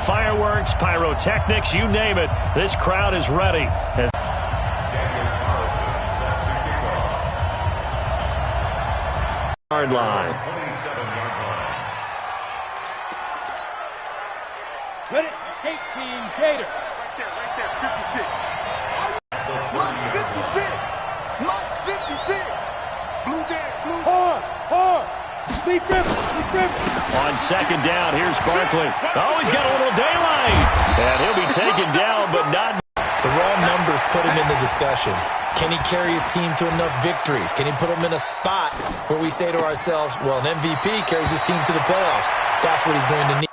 Fireworks, pyrotechnics, you name it. This crowd is ready. Yard line. Ready? 18, Gator. Right there, 56. Mott's 56. Mott's 56. Blue there, blue. Hard. Lead them. On second down, here's Barkley. Oh, he's got a little daylight. And he'll be taken down, but not. The raw numbers put him in the discussion. Can he carry his team to enough victories? Can he put them in a spot where we say to ourselves, well, an MVP carries his team to the playoffs. That's what he's going to need.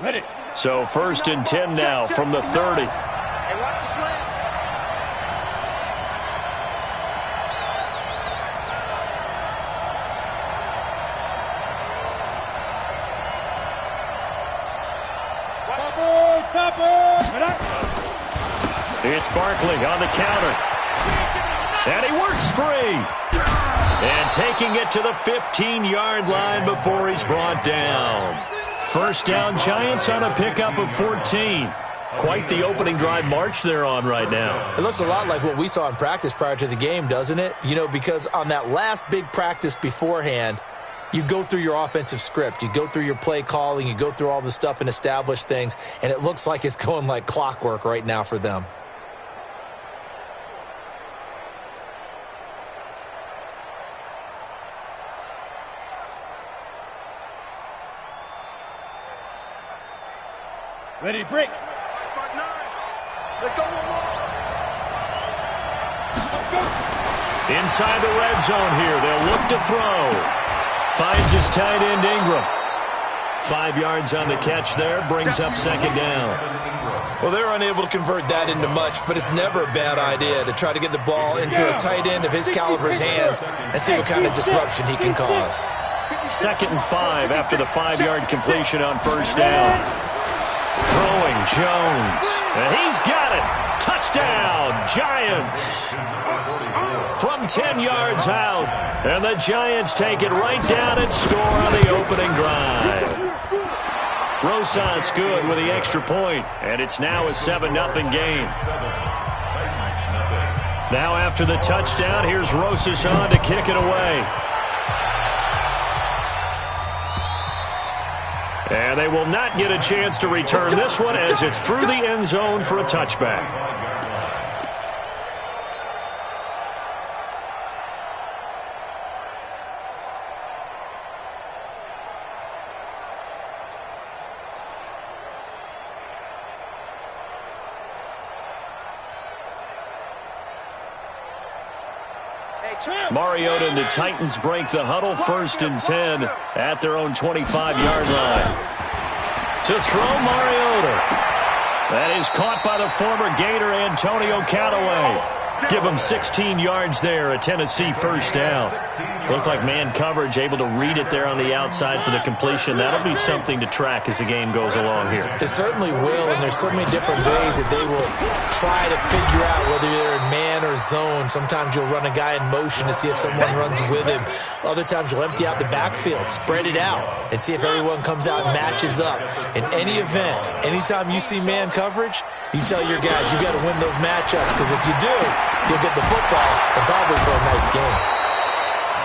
Ready. So 1st and 10 now from the 30. Hey, watch the slant. It's Barkley on the counter. And he works free. And taking it to the 15-yard line before he's brought down. First down, Giants on a pickup of 14. Quite the opening drive march they're on right now. It looks a lot like what we saw in practice prior to the game, doesn't it? You know, because on that last big practice beforehand, you go through your offensive script. You go through your play calling. You go through all the stuff and establish things. And it looks like it's going like clockwork right now for them. Ready to break. Let's go one more. Inside the red zone here. They'll look to throw. Finds his tight end Ingram. 5 yards on the catch there. Brings up second down. Well, they're unable to convert that into much, but it's never a bad idea to try to get the ball into a tight end of his caliber's hands and see what kind of disruption he can cause. 2nd and 5 after the 5-yard completion on first down. Throwing Jones. And he's got it. Touchdown, Giants. From 10 yards out. And the Giants take it right down and score on the opening drive. Rosas good with the extra point. And it's now a 7-0 game. Now after the touchdown, here's Rosas on to kick it away. And they will not get a chance to return this one as it's through the end zone for a touchback. Mariota and the Titans break the huddle. 1st and 10 at their own 25-yard line. To throw Mariota. That is caught by the former Gator Antonio Callaway. Give him 16 yards there, a Tennessee first down. Looked like man coverage, able to read it there on the outside for the completion. That'll be something to track as the game goes along here. It certainly will, and there's so many different ways that they will try to figure out whether they're in man or zone. Sometimes you'll run a guy in motion to see if someone runs with him. Other times you'll empty out the backfield, spread it out, and see if everyone comes out and matches up. In any event, anytime you see man coverage, you tell your guys you got to win those matchups, because if you do, you'll get the football and probably for a nice game.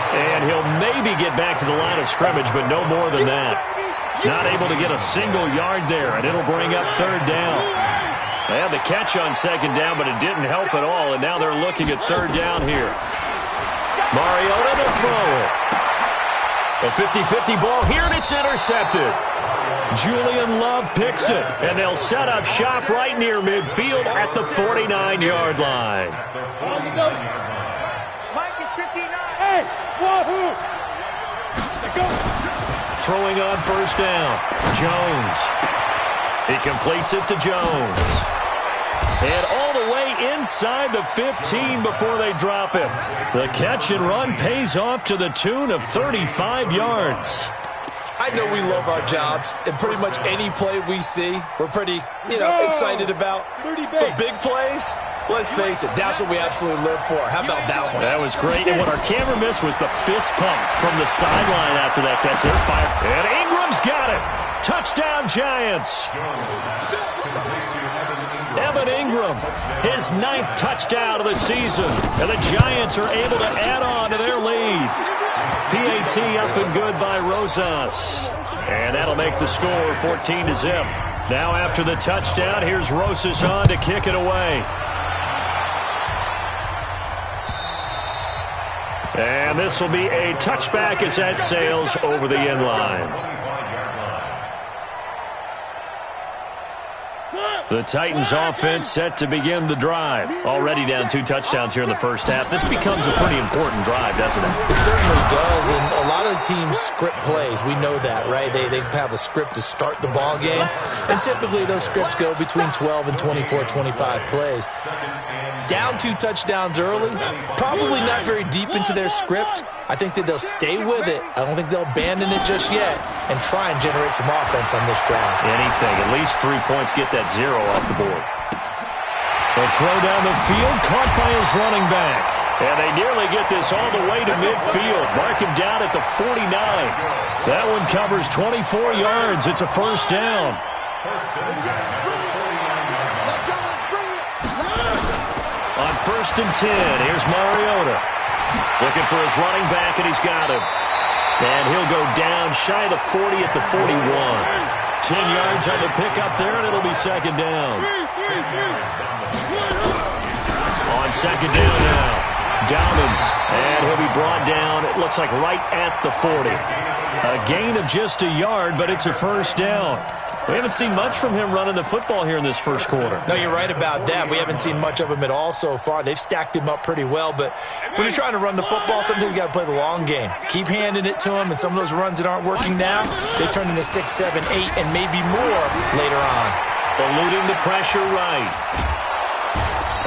And he'll maybe get back to the line of scrimmage, but no more than that. Not able to get a single yard there, and it'll bring up third down. They had the catch on second down, but it didn't help at all, and now they're looking at third down here. Mariota to throw it. A 50-50 ball here, and it's intercepted. Julian Love picks it, and they'll set up shop right near midfield at the 49-yard line. Mike is 59. Hey, wahoo! Let's go. Throwing on first down. Jones. He completes it to Jones. And all the way inside the 15 before they drop him. The catch and run pays off to the tune of 35 yards. I know we love our jobs, and pretty much any play we see, we're pretty, excited about. But big plays, let's face it, that's what we absolutely live for. How about that one? That was great, and what our camera missed was the fist pump from the sideline after that catch. They're fired, and Ingram's got it. Touchdown, Giants. Evan Ingram, his 9th touchdown of the season, and the Giants are able to add on to their lead. PAT up and good by Rosas. And that'll make the score 14-0. Now after the touchdown, here's Rosas on to kick it away. And this will be a touchback as that sails over the end line. The Titans offense set to begin the drive. Already down 2 touchdowns here in the first half. This becomes a pretty important drive, doesn't it? It certainly does, and a lot of the teams script plays. We know that, right? They have a script to start the ball game, and typically those scripts go between 12 and 24, 25 plays. Down 2 touchdowns early, probably not very deep into their script. I think that they'll stay with it. I don't think they'll abandon it just yet and try and generate some offense on this drive. Anything. At least 3 points. Get that 0 off the board. A throw down the field, caught by his running back. And they nearly get this all the way to midfield. Mark him down at the 49. That one covers 24 yards. It's a first down. On 1st and 10, here's Mariota. Looking for his running back, and he's got him. And he'll go down shy of the 40 at the 41. 10 yards on the pickup there, and it'll be second down. On second down now, Dobbins. And he'll be brought down, it looks like right at the 40. A gain of just a yard, but it's a first down. We haven't seen much from him running the football here in this first quarter. No, you're right about that. We haven't seen much of him at all so far. They've stacked him up pretty well, but when you're trying to run the football, sometimes you got to play the long game. Keep handing it to him, and some of those runs that aren't working now, they turn into 6, 7, 8, and maybe more later on. Eluding the pressure right.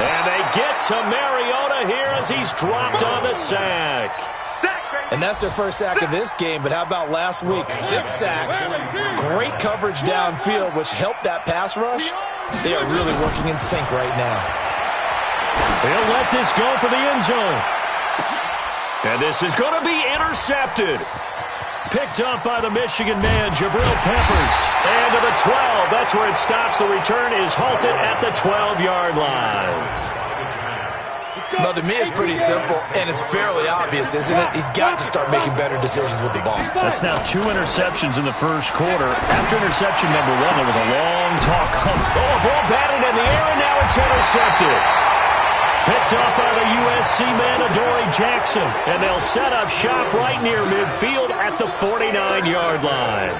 And they get to Mariota here as he's dropped on the sack. And that's their first sack of this game, but how about last week? 6 sacks, great coverage downfield, which helped that pass rush. They are really working in sync right now. They'll let this go for the end zone. And this is going to be intercepted. Picked up by the Michigan man, Jabril Peppers. And to the 12. That's where it stops. The return is halted at the 12-yard line. Well, to me, it's pretty simple, and it's fairly obvious, isn't it? He's got to start making better decisions with the ball. That's now 2 interceptions in the first quarter. After interception number 1, there was a long talk. Oh, a ball batted in the air, and now it's intercepted. Picked up by the USC man, Adoree Jackson, and they'll set up shop right near midfield at the 49-yard line.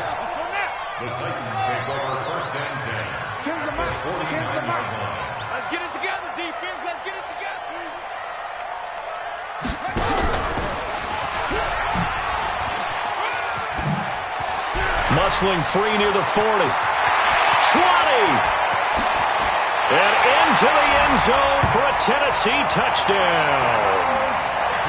The Titans take over 1st and 10. Change the mark. Change the mark. Let's get it together, defense. Let's get it together. Muscling free near the 40. 20! And into the end zone for a Tennessee touchdown.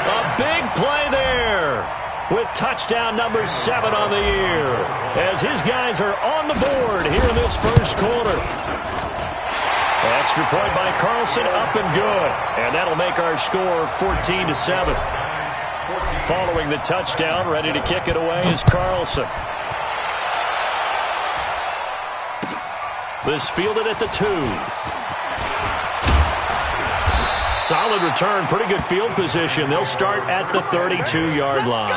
A big play there with touchdown number 7 on the year as his guys are on the board here in this first quarter. Extra point by Carlson, up and good. And that'll make our score 14-7. Following the touchdown, ready to kick it away is Carlson. This fielded at the 2. Solid return, pretty good field position. They'll start at the 32-yard line.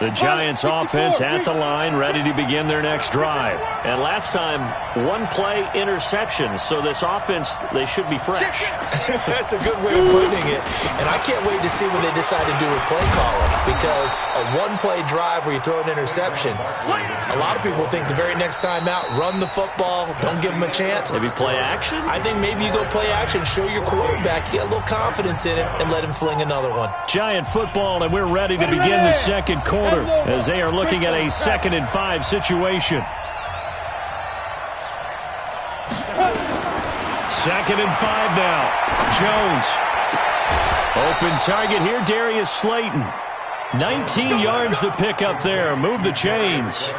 The Giants offense at the line, ready to begin their next drive. And last time, one-play interceptions, so this offense, they should be fresh. That's a good way of putting it. And I can't wait to see what they decide to do with play calling, because a one-play drive where you throw an interception, a lot of people think the very next time out, run the football, don't give them a chance. Maybe play action? I think maybe you go play action, show your quarterback, you get a little confidence in it, and let him fling another one. Giant football, and we're ready to begin the second quarter as they are looking at a 2nd and 5 situation. 2nd and 5 now. Jones. Open target here, Darius Slayton. 19 yards to pick up there. Move the chains.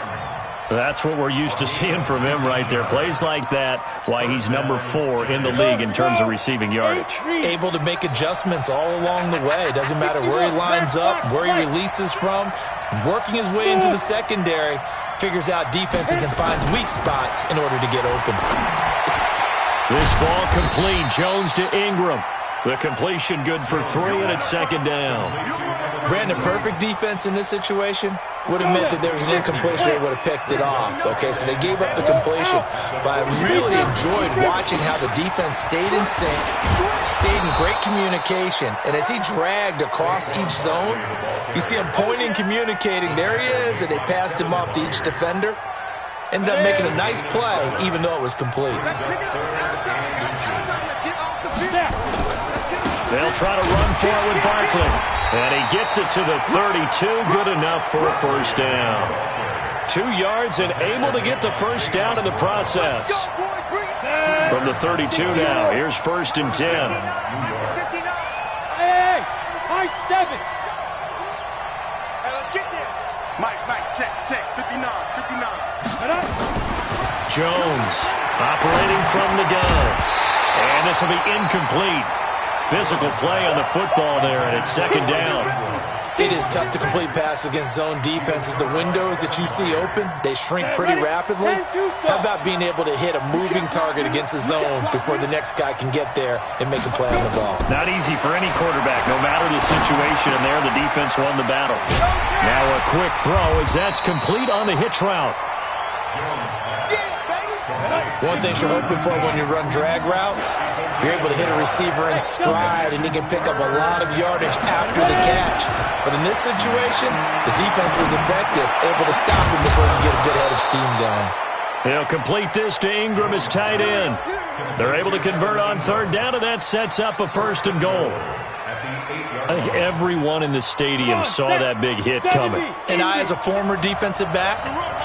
That's what we're used to seeing from him right there. Plays like that, why he's number 4 in the league in terms of receiving yardage. Able to make adjustments all along the way. Doesn't matter where he lines up, where he releases from. Working his way into the secondary, figures out defenses and finds weak spots in order to get open. This ball complete. Jones to Ingram. The completion good for 3, and it's 2nd down. Brandon, perfect defense in this situation would have meant that there was an incompletion. They would have picked it off. Okay, so they gave up the completion. But I really enjoyed watching how the defense stayed in sync, stayed in great communication. And as he dragged across each zone, you see him pointing, communicating. There he is, and they passed him off to each defender. Ended up making a nice play, even though it was complete. They'll try to run for it with Barkley. And he gets it to the 32. Good enough for a first down. 2 yards and able to get the first down in the process. From the 32 now, here's 1st and 10. Hey, high 7. Hey, let's get there. Mike, check. 59. Jones operating from the gun. And this will be incomplete. Physical play on the football there, and it's 2nd down. It is tough to complete passes against zone defenses. The windows that you see open, they shrink pretty rapidly. How about being able to hit a moving target against a zone before the next guy can get there and make a play on the ball? Not easy for any quarterback, no matter the situation, and there the defense won the battle. Now a quick throw as that's complete on the hitch route. One thing you're hoping for when you run drag routes, you're able to hit a receiver in stride, and he can pick up a lot of yardage after the catch. But in this situation, the defense was effective, able to stop him before you get a good head of steam going. They'll complete this to Ingram as tight end. They're able to convert on 3rd down, and that sets up a 1st and goal. I think everyone in the stadium saw that big hit coming. And I, as a former defensive back,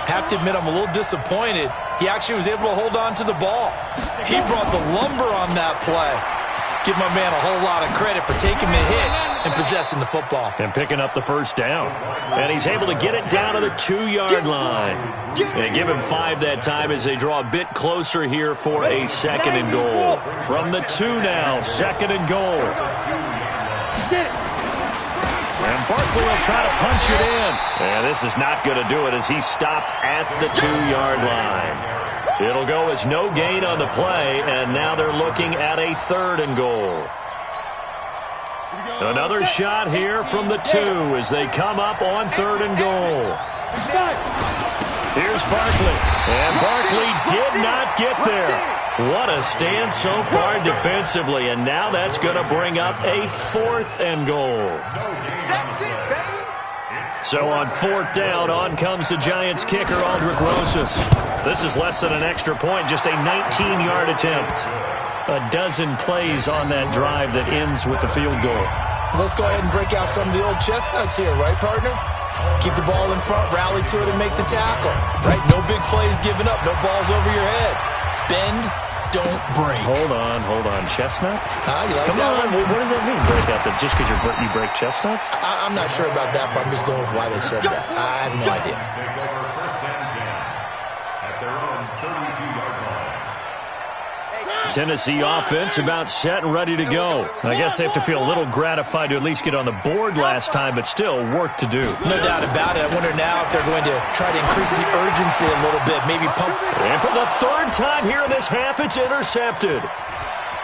have to admit I'm a little disappointed. He actually was able to hold on to the ball. He brought the lumber on that play. Give my man a whole lot of credit for taking the hit and possessing the football. And picking up the first down. And he's able to get it down to the 2-yard line. And give him 5 that time as they draw a bit closer here for a 2nd and goal. From the 2 now, 2nd and goal. And Barkley will try to punch it in. And this is not going to do it as he's stopped at the 2-yard line. It'll go as no gain on the play, and now they're looking at a 3rd and goal. Another shot here from the 2 as they come up on 3rd and goal. Here's Barkley. And Barkley did not get there. What a stand so far defensively, and now that's going to bring up a 4th and goal. So on 4th down, on comes the Giants kicker, Aldrick Rosas. This is less than an extra point, just a 19-yard attempt. A dozen plays on that drive that ends with the field goal. Let's go ahead and break out some of the old chestnuts here, right, partner? Keep the ball in front, rally to it, and make the tackle. Right? No big plays given up, no balls over your head. Bend, don't break. Hold on. Chestnuts? You like Come that on. one? What does that mean, break out? That just because you break chestnuts? I'm not sure about that, but I'm just going with why they said that. I have no idea. Take over 1st and 10 at their own 32-yard line. Tennessee offense about set and ready to go. I guess they have to feel a little gratified to at least get on the board last time, but still work to do. No doubt about it. I wonder now if they're going to try to increase the urgency a little bit, maybe pump. And for the 3rd time here in this half, it's intercepted.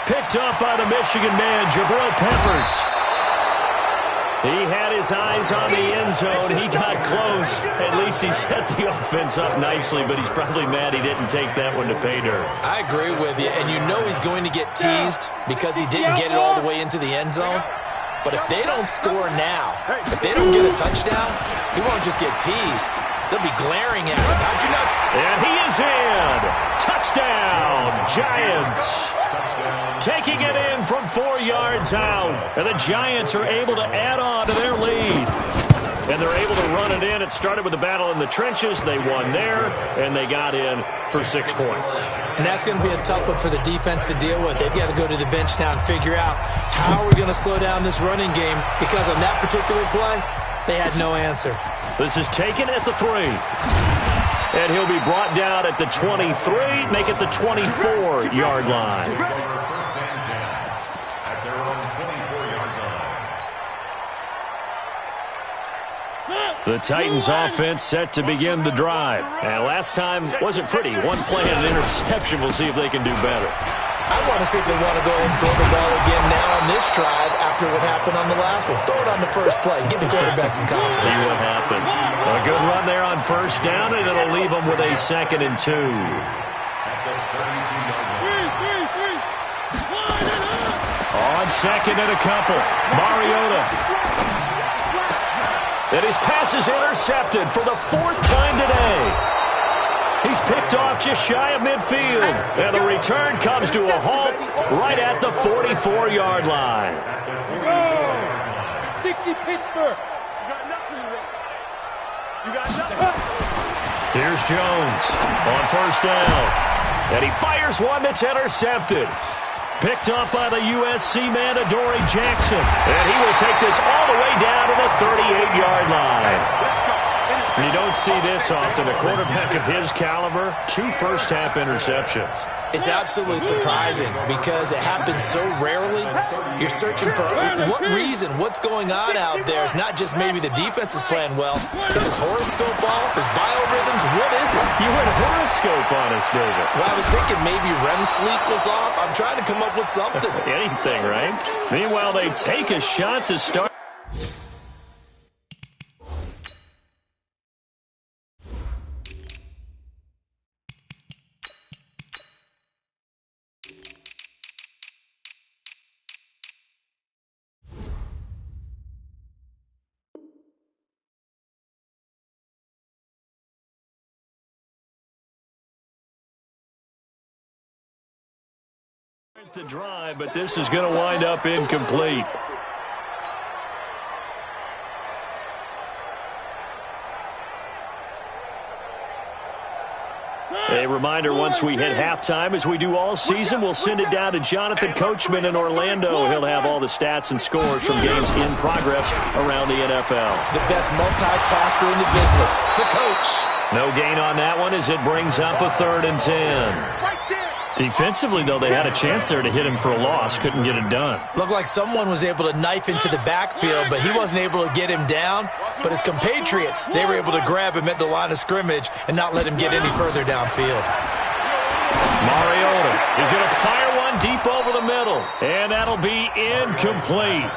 Picked up by the Michigan man, Jabril Peppers. He had his eyes on the end zone. He got close. At least he set the offense up nicely, but he's probably mad he didn't take that one to pay dirt. I agree with you, and you know he's going to get teased because he didn't get it all the way into the end zone. But if they don't score now, if they don't get a touchdown, he won't just get teased. They'll be glaring at him. How'd you not? And he is in. Touchdown, Giants. Taking it in from 4 yards out. And the Giants are able to add on to their lead. And they're able to run it in. It started with the battle in the trenches. They won there, and they got in for 6 points. And that's going to be a tough one for the defense to deal with. They've got to go to the bench now and figure out how we're going to slow down this running game, because on that particular play, they had no answer. This is taken at the 3. And he'll be brought down at the 23, make it the 24-yard line. The Titans offense set to begin the drive. And last time wasn't pretty. One play and an interception. We'll see if they can do better. I want to see if they want to go ahead and throw the ball again now on this drive after what happened on the last one. Throw it on the first play. Give the quarterback some confidence. See what happens. A good run there on first down, and it'll leave them with a 2nd and 2. On 2nd and a couple. Mariota. And his pass is intercepted for the 4th time today. He's picked off just shy of midfield. And the return comes to a halt right at the 44-yard line. 60 Pittsburgh. You got nothing today. You got nothing. Here's Jones on first down. And he fires one that's intercepted. Picked up by the USC man, Adoree Jackson. And he will take this all the way down to the 38-yard line. You don't see this often. A quarterback of his caliber, 2 first-half interceptions. It's absolutely surprising because it happens so rarely. You're searching for what reason, what's going on out there. It's not just maybe the defense is playing well. Is his horoscope off? His biorhythms? What is it? You went horoscope on us, David. Well, I was thinking maybe REM sleep was off. I'm trying to come up with something. Anything, right? Meanwhile, they take a shot to start. The drive, but this is going to wind up incomplete. A reminder, once we hit halftime, as we do all season, we'll send it down to Jonathan Coachman in Orlando. He'll have all the stats and scores from games in progress around the NFL. The best multitasker in the business, the coach. No gain on that one as it brings up a 3rd and 10. Defensively, though, they had a chance there to hit him for a loss. Couldn't get it done. Looked like someone was able to knife into the backfield, but he wasn't able to get him down. But his compatriots, they were able to grab him at the line of scrimmage and not let him get any further downfield. Mariota is going to fire one deep over the middle, and that'll be incomplete.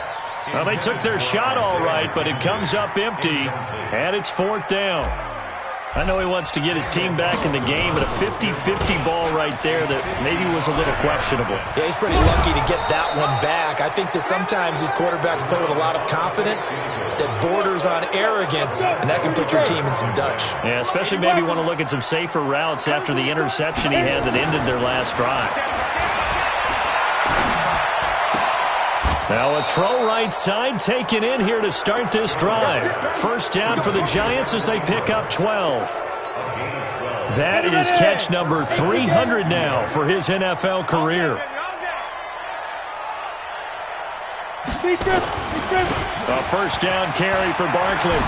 Well, they took their shot all right, but it comes up empty, and it's 4th down. I know he wants to get his team back in the game, but a 50-50 ball right there that maybe was a little questionable. Yeah, he's pretty lucky to get that one back. I think that sometimes these quarterbacks play with a lot of confidence that borders on arrogance, and that can put your team in some Dutch. Yeah, especially maybe want to look at some safer routes after the interception he had that ended their last drive. Now a throw right side taken in here to start this drive. First down for the Giants as they pick up 12. That is catch number 300 now for his NFL career. A first down carry for Barkley.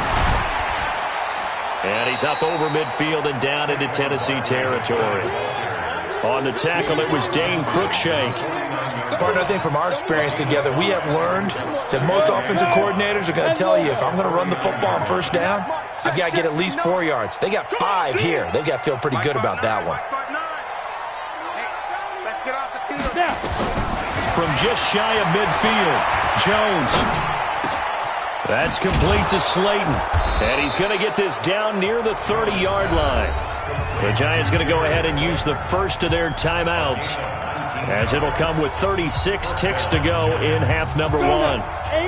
And he's up over midfield and down into Tennessee territory. On the tackle, it was Dane Cruikshank. Partner, I think from our experience together, we have learned that most offensive coordinators are going to tell you, if I'm going to run the football on first down, I've got to get at least 4 yards. They got 5 here. They've got to feel pretty good about that one. Let's get off the field. From just shy of midfield, Jones. That's complete to Slayton. And he's going to get this down near the 30-yard line. The Giants going to go ahead and use the first of their timeouts, as it'll come with 36 ticks to go in half number one.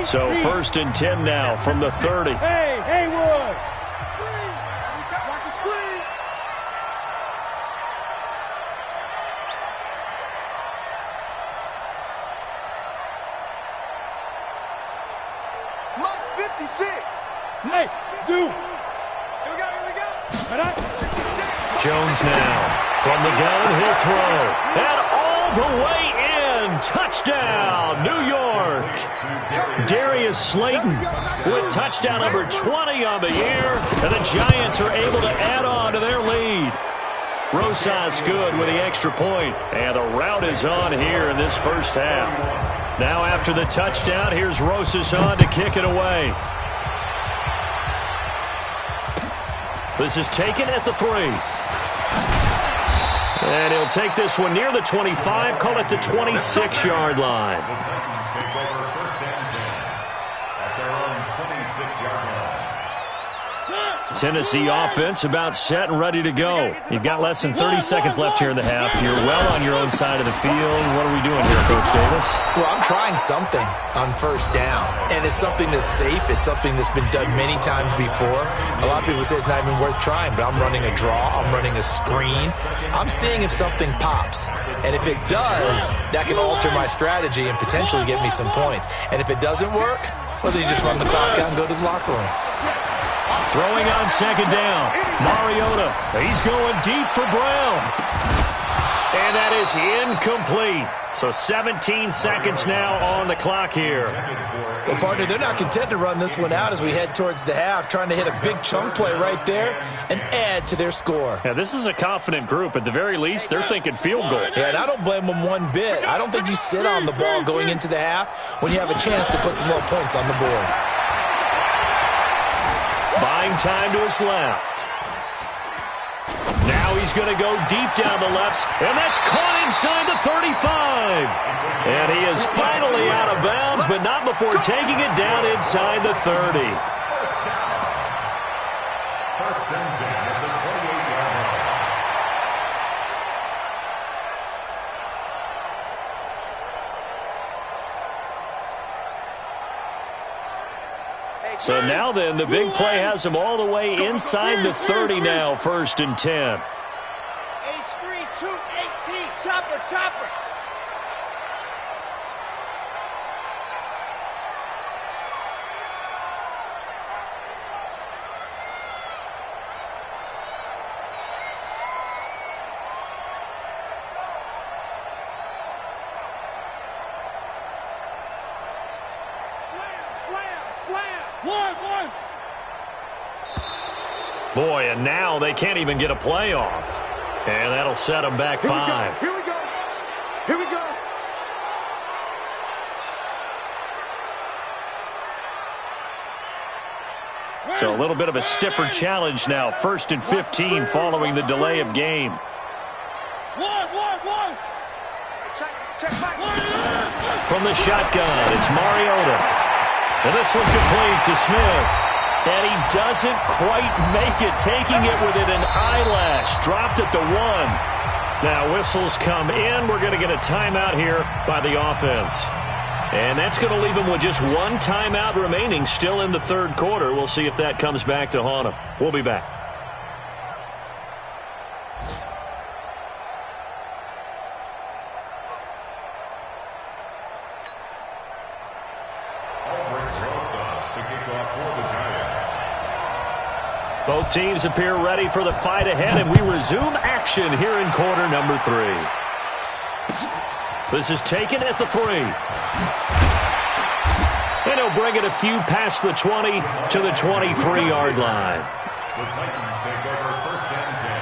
So 1st and 10 now from the 30. Hey, Haywood! Watch the screen! Mark 56! Hey, Zoo! Here we go. Jones now. From the gun, he'll throw. And all the way in. Touchdown, New York. Darius Slayton with touchdown number 20 on the year. And the Giants are able to add on to their lead. Rosas good with the extra point. And the rout is on here in this first half. Now after the touchdown, here's Rosas on to kick it away. This is taken at the 3. And he'll take this one near the 25, call it the 26-yard line. The Titans take over 1st and 10 at their own 26-yard line. Tennessee offense about set and ready to go. You've got less than 30 seconds left here in the half. You're well on your own side of the field. What are we doing here, Coach Davis? Well, I'm trying something on 1st down, and it's something that's safe. It's something that's been done many times before. A lot of people say it's not even worth trying, but I'm running a draw. I'm running a screen. I'm seeing if something pops, and if it does, that can alter my strategy and potentially get me some points. And if it doesn't work, well, then you just run the clock out and go to the locker room. Throwing on 2nd down. Mariota. He's going deep for Brown. And that is incomplete. So 17 seconds now on the clock here. Well, partner, they're not content to run this one out as we head towards the half, trying to hit a big chunk play right there and add to their score. Yeah, this is a confident group. At the very least, they're thinking field goal. Yeah, and I don't blame them one bit. I don't think you sit on the ball going into the half when you have a chance to put some more points on the board. Buying time to his left. Now he's going to go deep down the left, and that's caught inside the 35. And he is finally out of bounds, but not before taking it down inside the 30. 1st and 10 at the 28-yard line. So now then, the big play has him all the way inside the 30 now, 1st and 10. H3, 218, chopper. Slam. Boy, and now they can't even get a play off. And that'll set them back 5. Here we go. So a little bit of a stiffer challenge now. 1st and 15 following the delay of game. One. Check back. From the shotgun, it's Mariota. And this one complete to Smith. And he doesn't quite make it, taking it within an eyelash. Dropped at the 1. Now whistles come in. We're going to get a timeout here by the offense. And that's going to leave him with just one timeout remaining still in the 3rd quarter. We'll see if that comes back to haunt him. We'll be back. Both teams appear ready for the fight ahead, and we resume action here in quarter number 3. This is taken at the 3. And he'll bring it a few past the 20 to the 23-yard line. The Titans take over 1st and 10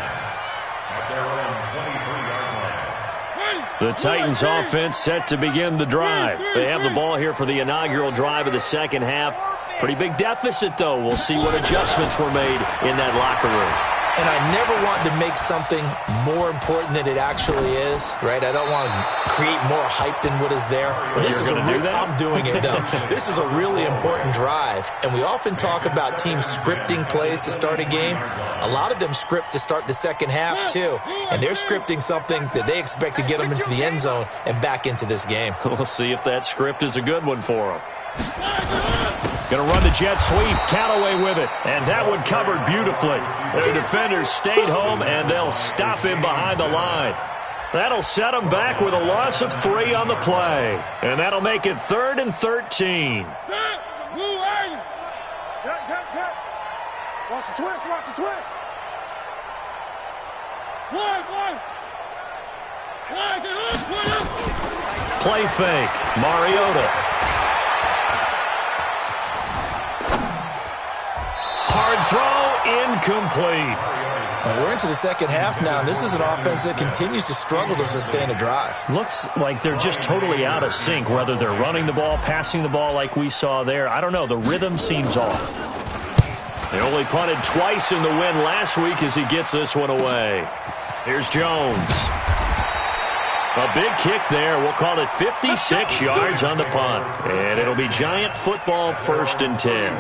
at their own 23-yard line. The Titans offense set to begin the drive. They have the ball here for the inaugural drive of the second half. Pretty big deficit, though. We'll see what adjustments were made in that locker room. And I never want to make something more important than it actually is, right? I don't want to create more hype than what is there. But this is I'm doing it, though. This is a really important drive. And we often talk about teams scripting plays to start a game. A lot of them script to start the second half, too. And they're scripting something that they expect to get them into the end zone and back into this game. We'll see if that script is a good one for them. Going to run the jet sweep. Callaway with it. And that one covered beautifully. Their defenders stayed home, and they'll stop him behind the line. That'll set them back with a loss of 3 on the play. And that'll make it 3rd and 13. Watch the twist, watch the twist. Play fake. Mariota. Hard throw, incomplete. And we're into the second half now, and this is an offense that continues to struggle to sustain a drive. Looks like they're just totally out of sync, whether they're running the ball, passing the ball like we saw there. I don't know. The rhythm seems off. They only punted twice in the win last week as he gets this one away. Here's Jones. A big kick there. We'll call it 56 yards on the punt. And it'll be Giant football, 1st and 10.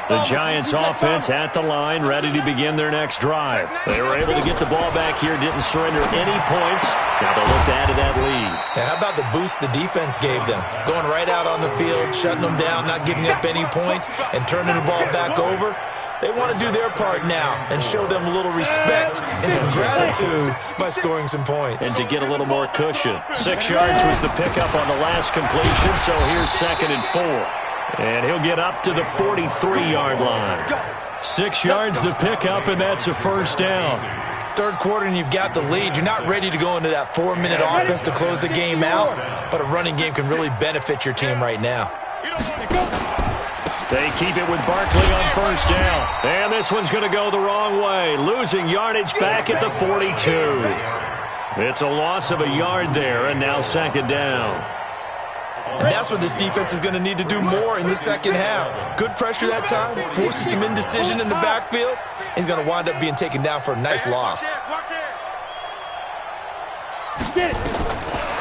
The Giants offense at the line, ready to begin their next drive. They were able to get the ball back here, didn't surrender any points. Now they'll look to add to that lead. Yeah, how about the boost the defense gave them? Going right out on the field, shutting them down, not giving up any points, and turning the ball back over. They want to do their part now and show them a little respect and some gratitude by scoring some points. And to get a little more cushion. 6 yards was the pickup on the last completion, so here's 2nd and 4. And he'll get up to the 43-yard line. 6 yards the pickup, and that's a 1st down. Third quarter, and you've got the lead. You're not ready to go into that 4-minute offense to close the game out, but a running game can really benefit your team right now. They keep it with Barkley on 1st down. And this one's going to go the wrong way, losing yardage back at the 42. It's a loss of a yard there, and now 2nd down. And that's what this defense is going to need to do more in the second half. Good pressure that time, forces some indecision in the backfield. He's going to wind up being taken down for a nice loss.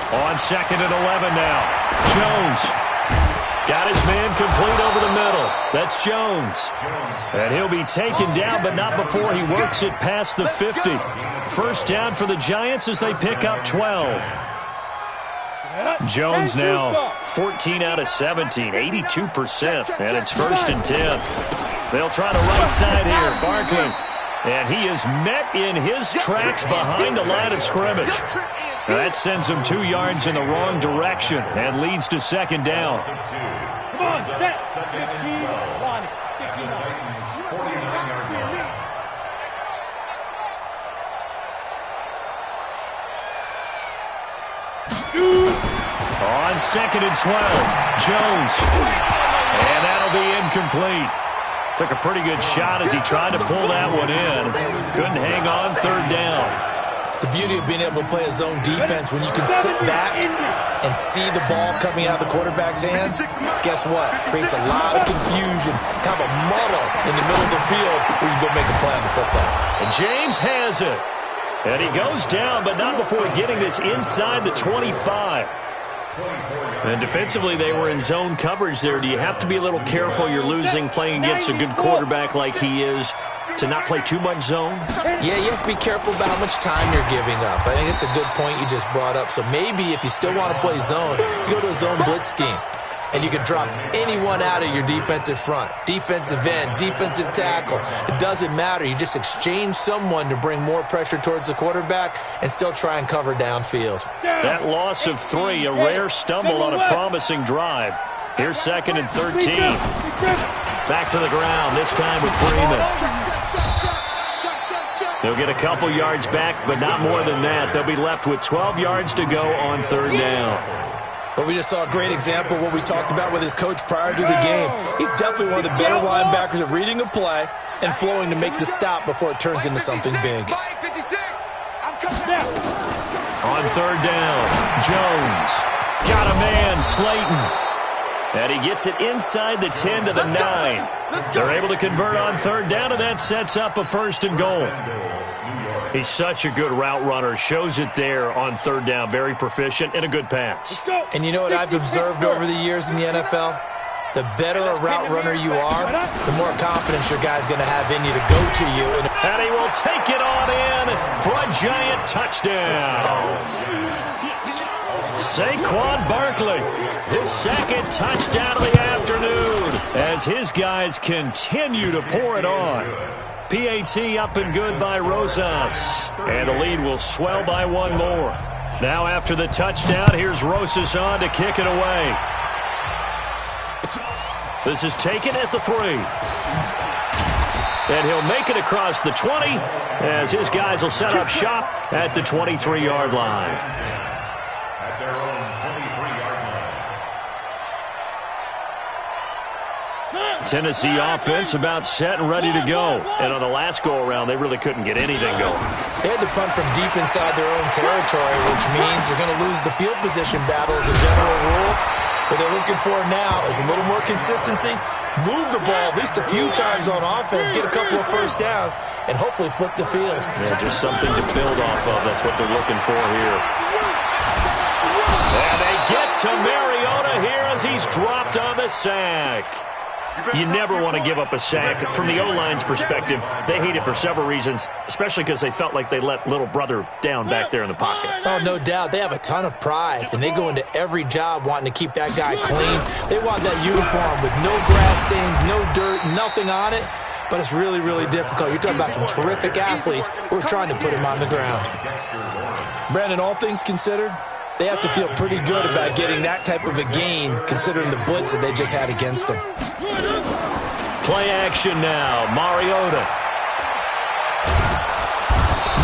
On 2nd and 11 now. Jones got his man complete over the middle. That's Jones. And he'll be taken down, but not before he works it past the 50. 1st down for the Giants as they pick up 12. Jones now 14 out of 17, 82%, and it's 1st and 10. They'll try the right side here, Barkley. And he is met in his tracks behind the line of scrimmage. Now that sends him 2 yards in the wrong direction and leads to 2nd down. Come on, set. 15, 1, 15. On 2nd and 12, Jones. And that'll be incomplete. Took a pretty good shot as he tried to pull that one in. Couldn't hang on 3rd down. The beauty of being able to play a zone defense, when you can sit back and see the ball coming out of the quarterback's hands, guess what? Creates a lot of confusion, kind of a muddle in the middle of the field where you go make a play on the football. And James has it. And he goes down, but not before getting this inside the 25. And defensively, they were in zone coverage there. Do you have to be a little careful? You're losing playing against a good quarterback like he is to not play too much zone? Yeah, you have to be careful about how much time you're giving up. I think it's a good point you just brought up. So maybe if you still want to play zone, you go to a zone blitz scheme. And you can drop anyone out of your defensive front, defensive end, defensive tackle. It doesn't matter. You just exchange someone to bring more pressure towards the quarterback and still try and cover downfield. That loss of 3, a rare stumble on a promising drive. Here's 2nd and 13. Back to the ground, this time with Freeman. They'll get a couple yards back, but not more than that. They'll be left with 12 yards to go on 3rd down. But we just saw a great example of what we talked about with his coach prior to the game. He's definitely one of the better linebackers at reading a play and flowing to make the stop before it turns into something big. On 3rd down, Jones got a man, Slayton. And he gets it inside the 10 to the 9. They're able to convert on third down, and that sets up a first and goal. He's such a good route runner. Shows it there on third down. Very proficient and a good pass. And you know what I've observed over the years in the NFL? The better a route runner you are, the more confidence your guy's going to have in you to go to you. And he will take it on in for a giant touchdown. Saquon Barkley, his second touchdown of the afternoon as his guys continue to pour it on. PAT up and good by Rosas. And the lead will swell by one more. Now after the touchdown, here's Rosas on to kick it away. This is taken at the 3. And he'll make it across the 20 as his guys will set up shop at the 23-yard line. At their own 23-yard line. Tennessee offense about set and ready to go. And on the last go-around, they really couldn't get anything going. They had to punt from deep inside their own territory, which means they're going to lose the field position battle as a general rule. What they're looking for now is a little more consistency, move the ball at least a few times on offense, get a couple of first downs, and hopefully flip the field. Yeah, just something to build off of. That's what they're looking for here. And they get to Mariota here as he's dropped on the sack. You never want to give up a sack. From the O-line's perspective, they hate it for several reasons, especially because they felt like they let little brother down back there in the pocket. Oh, no doubt. They have a ton of pride, and they go into every job wanting to keep that guy clean. They want that uniform with no grass stains, no dirt, nothing on it, but it's really, really difficult. You're talking about some terrific athletes who are trying to put him on the ground. Brandon, all things considered, they have to feel pretty good about getting that type of a gain, considering the blitz that they just had against them. Play action now. Mariota.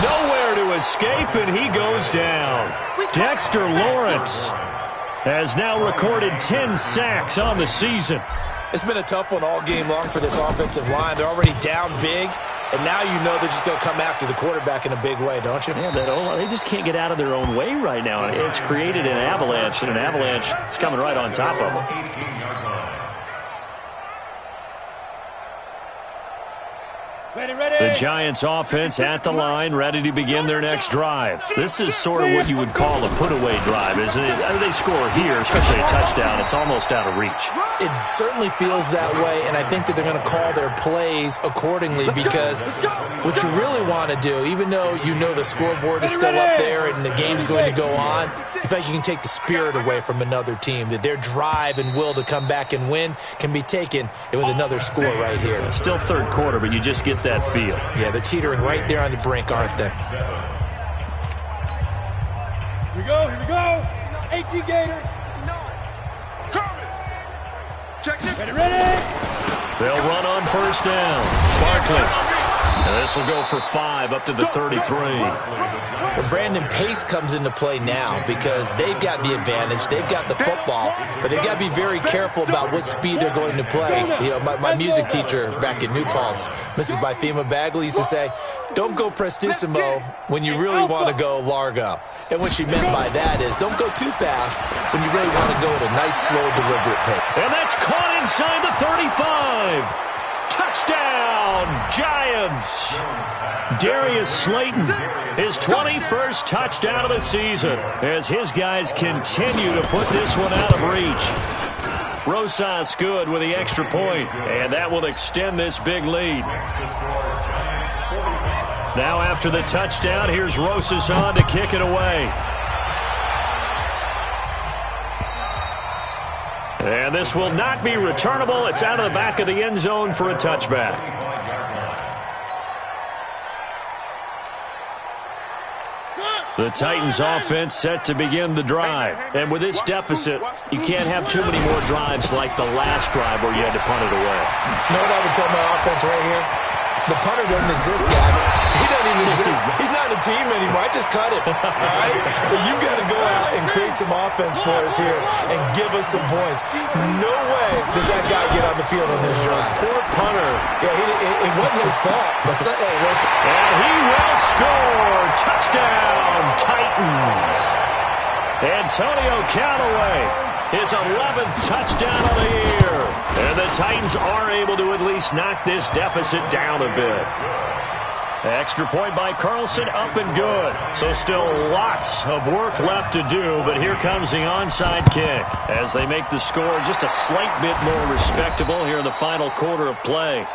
Nowhere to escape, and he goes down. Dexter Lawrence has now recorded 10 sacks on the season. It's been a tough one all game long for this offensive line. They're already down big, and now you know they're just going to come after the quarterback in a big way, don't you? Yeah, they just can't get out of their own way right now. It's created an avalanche, and an avalanche is coming right on top of them. The Giants offense at the line, ready to begin their next drive. This is sort of what you would call a put-away drive, isn't it? They score here, especially a touchdown. It's almost out of reach. It certainly feels that way, and I think that they're going to call their plays accordingly because what you really want to do, even though you know the scoreboard is still up there and the game's going to go on, in fact, you can take the spirit away from another team, that their drive and will to come back and win can be taken with another score right here. Still third quarter, but you just get that feel. Yeah, they're teetering right there on the brink, aren't they? Here we go, 18 Gators. Check it. Ready. They'll run on first down. Barkley. And this will go for 5 up to the 33. Well, Brandon, pace comes into play now because they've got the advantage. They've got the football, but they've got to be very careful about what speed they're going to play. You know, my music teacher back in New Paltz, Mrs. Bythema Bagley, used to say, don't go prestissimo when you really want to go largo. And what she meant by that is don't go too fast when you really want to go at a nice, slow, deliberate pace. And that's caught inside the 35. Touchdown, Giants. Darius Slayton, his 21st touchdown of the season as his guys continue to put this one out of reach. Rosas good with the extra point, and that will extend this big lead. Now after the touchdown, here's Rosas on to kick it away. And this will not be returnable. It's out of the back of the end zone for a touchback. The Titans offense set to begin the drive. And with this deficit, you can't have too many more drives like the last drive where you had to punt it away. You know what I would tell my offense right here? The punter doesn't exist, guys. He doesn't even exist. He's not a team anymore. I just cut him. All right? So you've got to go out and create some offense for us here and give us some points. No way does that guy get on the field on this drive. Poor punter. Yeah, it wasn't his fault. But hey, listen. And he will score. Touchdown, Titans. Antonio Callaway his 11th touchdown of the year. And the Titans are able to at least knock this deficit down a bit. Extra point by Carlson, up and good. So still lots of work left to do, but here comes the onside kick as they make the score just a slight bit more respectable here in the final quarter of play.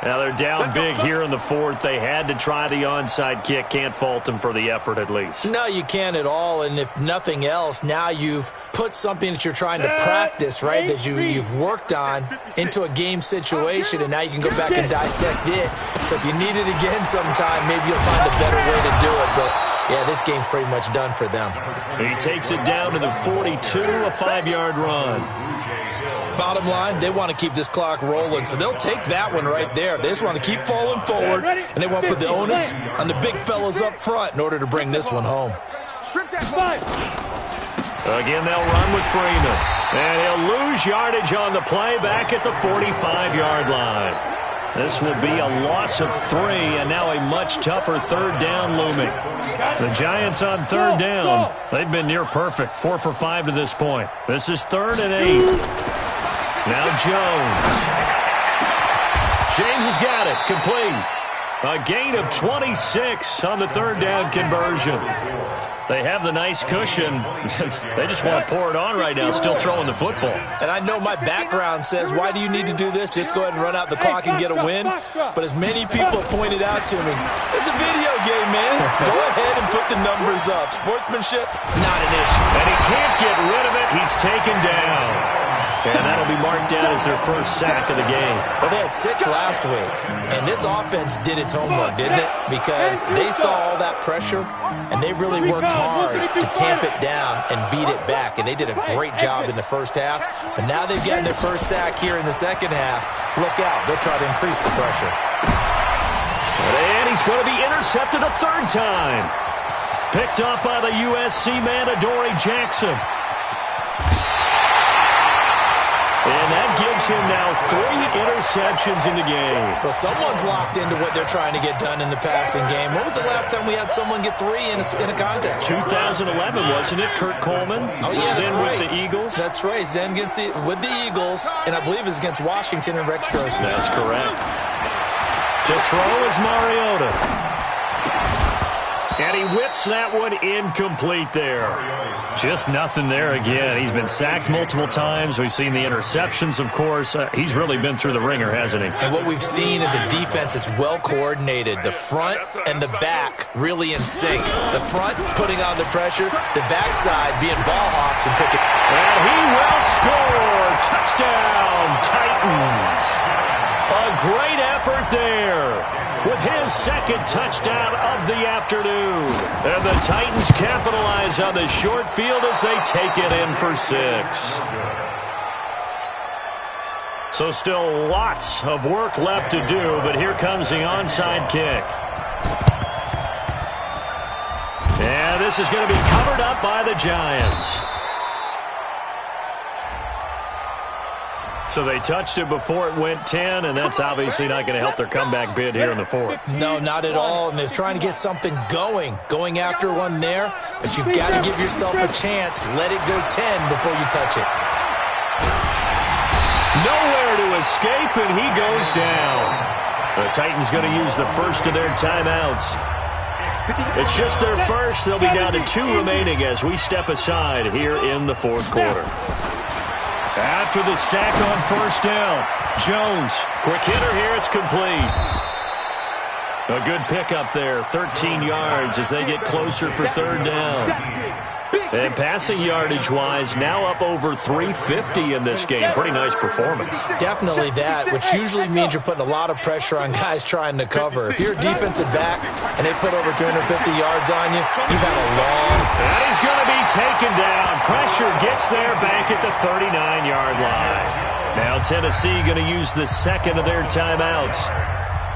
Now they're down big here in the fourth. They had to try the onside kick. Can't fault them for the effort at least. No, you can't at all. And if nothing else, now you've put something that you're trying to practice, right, that you've worked on into a game situation, and now you can go back and dissect it. So if you need it again sometime, maybe you'll find a better way to do it. But, yeah, this game's pretty much done for them. He takes it down to the 42, a 5-yard run. Bottom line, they want to keep this clock rolling, so they'll take that one right there. They just want to keep falling forward, and they want to put the onus on the big fellas up front in order to bring this one home. Again, they'll run with Freeman, and he'll lose yardage on the play back at the 45-yard line. This will be a loss of 3, and now a much tougher third down looming. The Giants on third down. They've been near perfect, 4 for 5 to this point. This is 3rd and 8. Now Jones. James has got it. Complete. A gain of 26 on the third down conversion. They have the nice cushion. They just want to pour it on right now, still throwing the football. And I know my background says, why do you need to do this? Just go ahead and run out the clock and get a win. But as many people pointed out to me, it's a video game, man. Go ahead and put the numbers up. Sportsmanship, not an issue. And he can't get rid of it. He's taken down. And that'll be marked down as their first sack of the game. Well, they had 6 last week, and this offense did its homework, didn't it? Because they saw all that pressure, and they really worked hard to tamp it down and beat it back, and they did a great job in the first half. But now they've gotten their first sack here in the second half. Look out. They'll try to increase the pressure. And he's going to be intercepted a third time. Picked up by the USC man, Adoree Jackson. And that gives him now 3 interceptions in the game. Well, someone's locked into what they're trying to get done in the passing game. When was the last time we had someone get 3 in a contest? 2011, wasn't it? Kurt Coleman. Oh, yeah, that's then right. With the Eagles. That's right. He's then with the Eagles, and I believe it's against Washington and Rex Grossman. That's correct. To throw is Mariota. And he whips that one incomplete there. Just nothing there again. He's been sacked multiple times. We've seen the interceptions, of course. He's really been through the ringer, hasn't he? And what we've seen is a defense that's well coordinated. The front and the back really in sync. The front putting on the pressure, the backside being ball hawks and picking. And he will score. Touchdown, Titans. A great effort there with his second touchdown of the afternoon. And the Titans capitalize on the short field as they take it in for 6. So still lots of work left to do, but here comes the onside kick. And this is going to be covered up by the Giants. So they touched it before it went 10, and that's obviously not going to help their comeback bid here in the fourth. No, not at all, and they're trying to get something going after one there, but you've got to give yourself a chance. Let it go 10 before you touch it. Nowhere to escape, and he goes down. The Titans going to use the first of their timeouts. It's just their first. They'll be down to 2 remaining as we step aside here in the fourth quarter. After the sack on first down, Jones, quick hitter here, it's complete. A good pickup there, 13 yards as they get closer for third down. And passing yardage-wise, now up over 350 in this game. Pretty nice performance. Definitely that, which usually means you're putting a lot of pressure on guys trying to cover. If you're a defensive back and they put over 250 yards on you, you've had a long... And he's going to be taken down. Pressure gets there back at the 39-yard line. Now Tennessee going to use the second of their timeouts.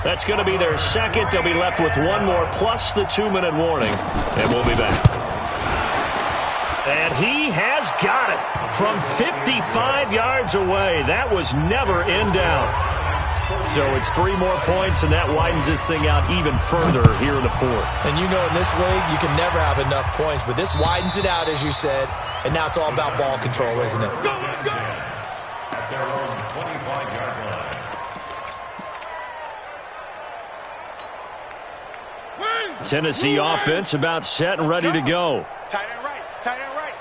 That's going to be their second. They'll be left with 1 more plus the 2-minute warning. And we'll be back. And he has got it from 55 yards away. That was never in doubt. So it's 3 more points, and that widens this thing out even further here in the fourth. And you know in this league, you can never have enough points, but this widens it out, as you said, and now it's all about ball control, isn't it? At their own 25-yard line. Tennessee offense about set and ready to go. Tight end right, tight end right.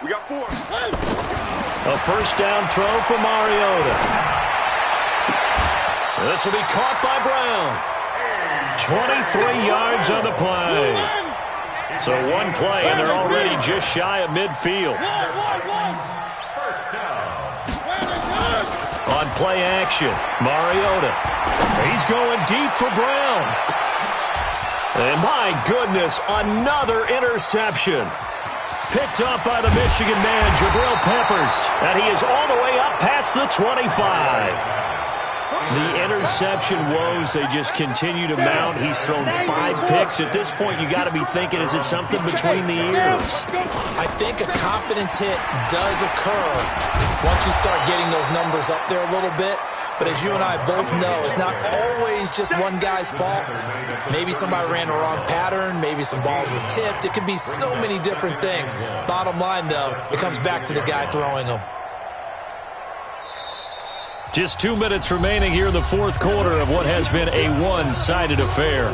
We got 4. A first down throw for Mariota. This will be caught by Brown. 23 yards on the play. So one play, and they're already just shy of midfield. First down. On play action, Mariota. He's going deep for Brown. And my goodness, another interception. Picked up by the Michigan man, Jabril Peppers. And he is all the way up past the 25. The interception woes, they just continue to mount. He's thrown 5 picks. At this point, you got to be thinking, is it something between the ears? I think a confidence hit does occur once you start getting those numbers up there a little bit. But as you and I both know, it's not always just one guy's fault. Maybe somebody ran the wrong pattern. Maybe some balls were tipped. It could be so many different things. Bottom line, though, it comes back to the guy throwing them. Just 2 minutes remaining here in the fourth quarter of what has been a one-sided affair.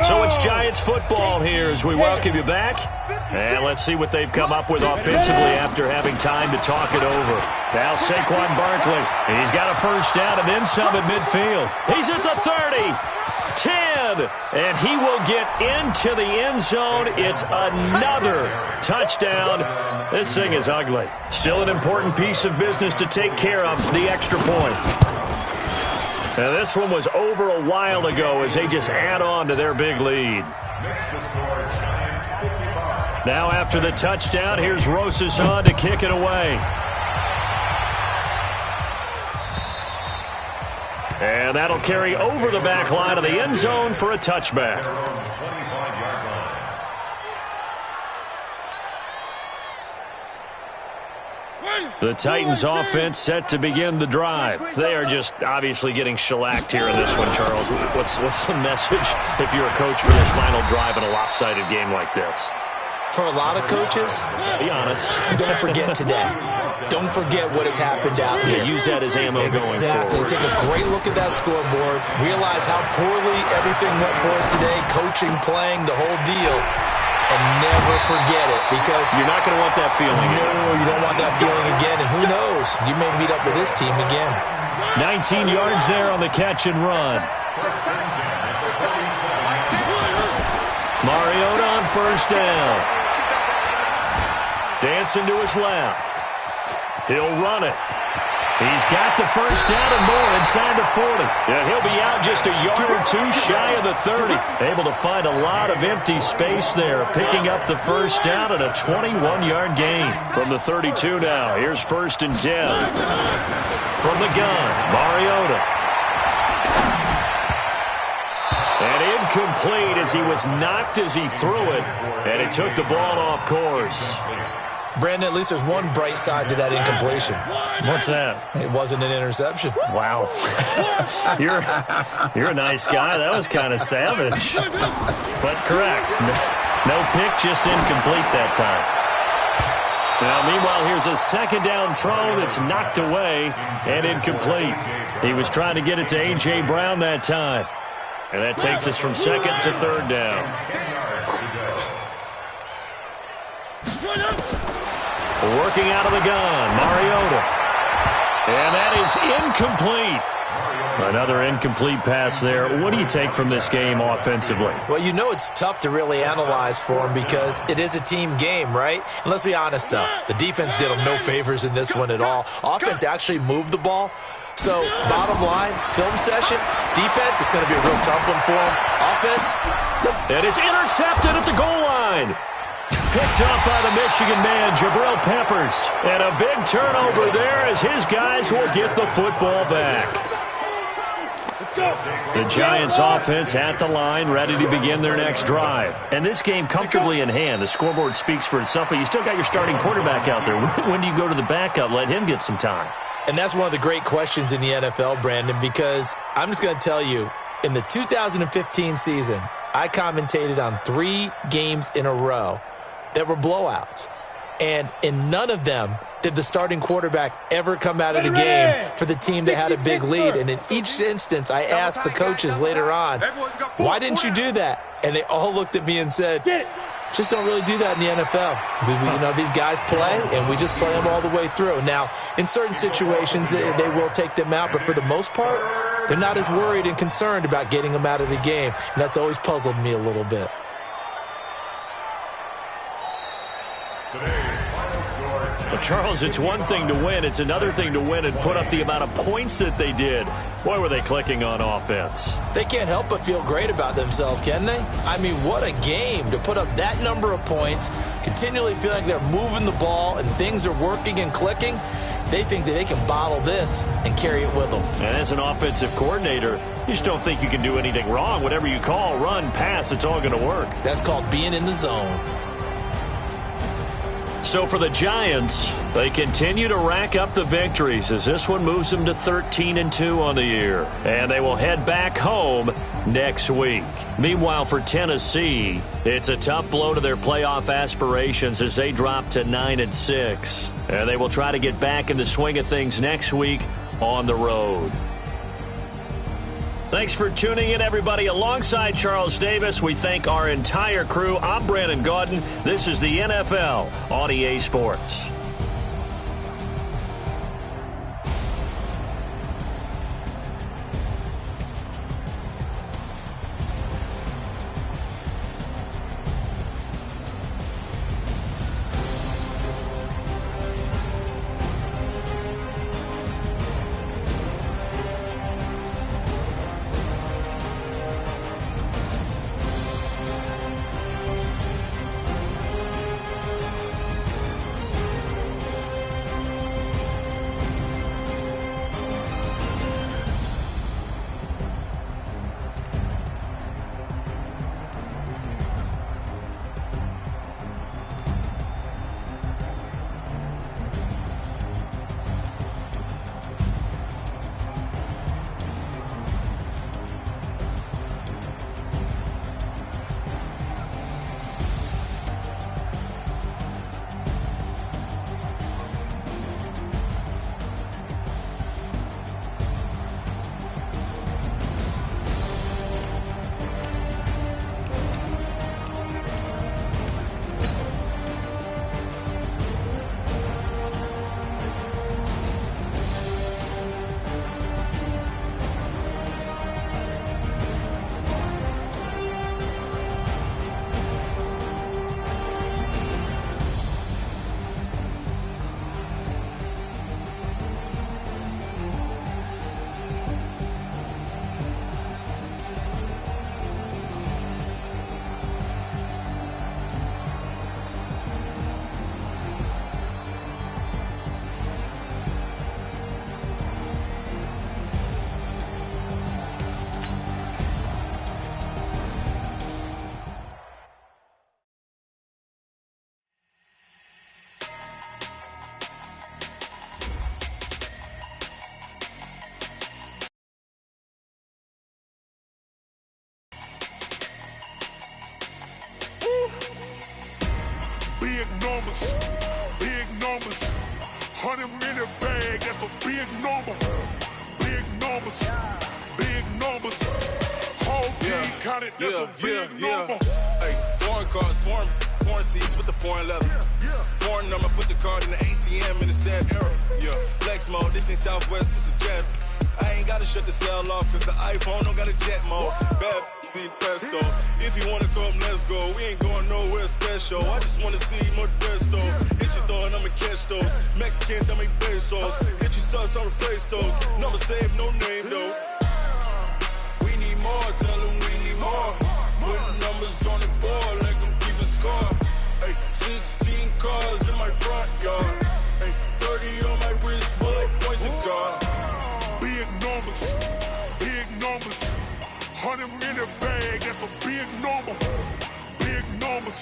So it's Giants football here as we welcome you back. And let's see what they've come up with offensively after having time to talk it over. Now Saquon Barkley. He's got a first down and then some at midfield. He's at the 30. 10. And he will get into the end zone. It's another touchdown. This thing is ugly. Still an important piece of business to take care of, the extra point. Now this one was over a while ago as they just add on to their big lead. Now after the touchdown, here's Rosas on to kick it away. And that'll carry over the back line of the end zone for a touchback. The Titans offense set to begin the drive. They are just obviously getting shellacked here in this one, Charles. What's the message if you're a coach for this final drive in a lopsided game like this? For a lot of coaches, be honest. Don't forget today. Don't forget what has happened out here. Use that as ammo going forward. Exactly. Take a great look at that scoreboard. Realize how poorly everything went for us today. Coaching, playing, the whole deal. And never forget it, because you're not going to want that feeling again. No, you don't want that feeling again. And who knows? You may meet up with this team again. 19 yards there on the catch and run. Mariota on first down. Dancing to his left. He'll run it. He's got the first down and more inside the 40. And he'll be out just a yard or two shy of the 30. Able to find a lot of empty space there. Picking up the first down and a 21-yard gain. From the 32 now, here's first and 10. From the gun, Mariota. And incomplete as he was knocked as he threw it. And it took the ball off course. Brandon, at least there's one bright side to that incompletion. What's that? It wasn't an interception. Wow. You're a nice guy. That was kind of savage. But correct. No pick, just incomplete that time. Now, meanwhile, here's a second down throw that's knocked away and incomplete. He was trying to get it to A.J. Brown that time. And that takes us from second to third down. Working out of the gun, Mariota. And that is incomplete. Another incomplete pass there. What do you take from this game offensively? Well, you know it's tough to really analyze for them because it is a team game, right? And let's be honest, though. The defense did them no favors in this one at all. Offense actually moved the ball. So, bottom line, film session, defense, it's going to be a real tough one for them. Offense. And it's intercepted at the goal line. Picked up by the Michigan man, Jabril Peppers. And a big turnover there as his guys will get the football back. The Giants offense at the line, ready to begin their next drive. And this game comfortably in hand. The scoreboard speaks for itself, but you still got your starting quarterback out there. When do you go to the backup? Let him get some time. And that's one of the great questions in the NFL, Brandon, because I'm just going to tell you, in the 2015 season, I commentated on 3 games in a row that were blowouts. And in none of them did the starting quarterback ever come out of the game for the team that had a big lead. And in each instance, I asked the coaches later on, why didn't you do that? And they all looked at me and said, just don't really do that in the NFL. These guys play, and we just play them all the way through. Now, in certain situations, they will take them out, but for the most part, they're not as worried and concerned about getting them out of the game, and that's always puzzled me a little bit. Well, Charles, it's one thing to win. It's another thing to win and put up the amount of points that they did. Boy, were they clicking on offense. They can't help but feel great about themselves, can they? I mean, what a game to put up that number of points, continually feel like they're moving the ball and things are working and clicking. They think that they can bottle this and carry it with them. And as an offensive coordinator, you just don't think you can do anything wrong. Whatever you call, run, pass, it's all going to work. That's called being in the zone. So for the Giants, they continue to rack up the victories as this one moves them to 13-2 on the year. And they will head back home next week. Meanwhile, for Tennessee, it's a tough blow to their playoff aspirations as they drop to 9-6. And they will try to get back in the swing of things next week on the road. Thanks for tuning in, everybody. Alongside Charles Davis, we thank our entire crew. I'm Brandon Gaudin. This is the NFL on EA Sports. Big numbers, 100-minute bag, that's a big number. Big numbers, whole team counted, that's a big number. Hey, foreign cars, foreign seats with the foreign leather. Foreign number, put the card in the ATM in the sad era. Flex mode, this ain't Southwest, this a jet. I ain't gotta shut the cell off, cause the iPhone don't got a jet mode. Bad pesto. If you wanna come, let's go. We ain't going nowhere special. I just wanna see Modesto. Hit your thought, I'ma catch those. Mexican, I make pesos. Hit your sus, I'll replace those. Number saved, no name though. We need more, tell them we need more. Putting numbers on the board like I'm keeping score. Hey, 16 cars in my front yard. Hey, 30 on my wrist, while I point to God. Big numbers, 100-minute bag, that's a big number. Big numbers,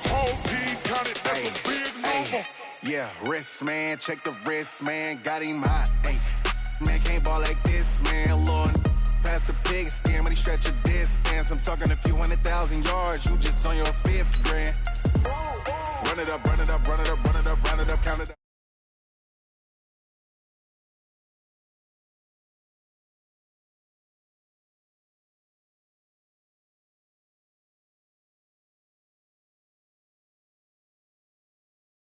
whole team counted, that's a big number. Yeah, wrist, man, check the wrist, man, got him hot, ayy. Man, can't ball like this, man, Lord. Past the pig skin, but he stretch a distance. I'm talking a few 100,000 yards, you just on your 5th grand. Run it up, run it up, run it up, run it up, run it up, count it up.